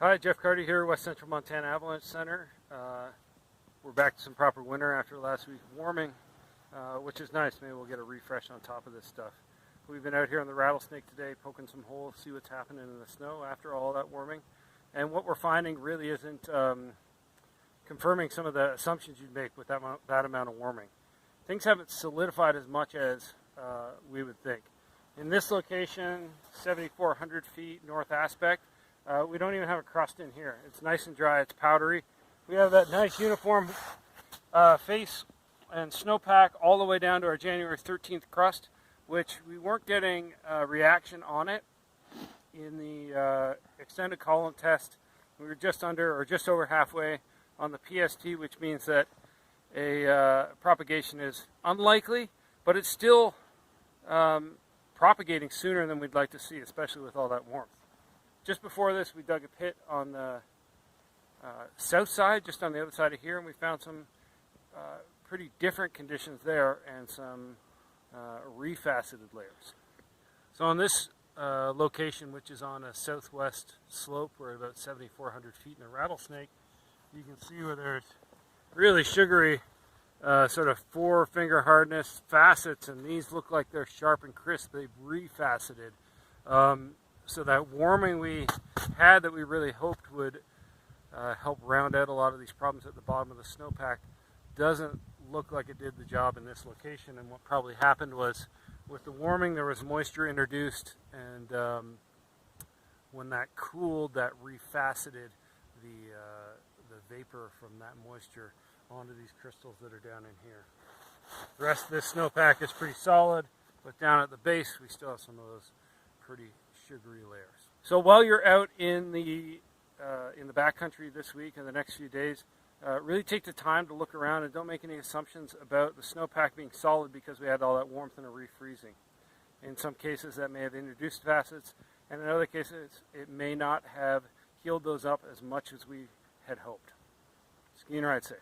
Hi, Jeff Carty here, West Central Montana Avalanche Center. We're back to some proper winter after last week of warming, which is nice. Maybe we'll get a refresh on top of this stuff. We've been out here on the Rattlesnake today, poking some holes, see what's happening in the snow after all that warming. And what we're finding really isn't confirming some of the assumptions you'd make with that amount of warming. Things haven't solidified as much as we would think. In this location, 7,400 feet north aspect, we don't even have a crust in here. It's nice and dry, it's powdery. We have that nice uniform face and snowpack all the way down to our January 13th crust, which we weren't getting a reaction on it in the extended column test. We were just under or just over halfway on the PST, which means that a propagation is unlikely, but it's still propagating sooner than we'd like to see, especially with all that warmth. Just before this, we dug a pit on the south side, just on the other side of here, and we found some pretty different conditions there and some refaceted layers. So on this location, which is on a southwest slope, we're at about 7,400 feet in a Rattlesnake, you can see where there's really sugary sort of four-finger hardness facets, and these look like they're sharp and crisp. They've refaceted. So that warming we had that we really hoped would help round out a lot of these problems at the bottom of the snowpack doesn't look like it did the job in this location. And what probably happened was, with the warming, there was moisture introduced, and when that cooled, that refaceted the vapor from that moisture onto these crystals that are down in here. The rest of this snowpack is pretty solid, but down at the base we still have some of those pretty sugary layers. So while you're out in the backcountry this week and the next few days, really take the time to look around and don't make any assumptions about the snowpack being solid because we had all that warmth and a refreezing. In some cases that may have introduced facets, and in other cases it may not have healed those up as much as we had hoped. Ski and ride safe.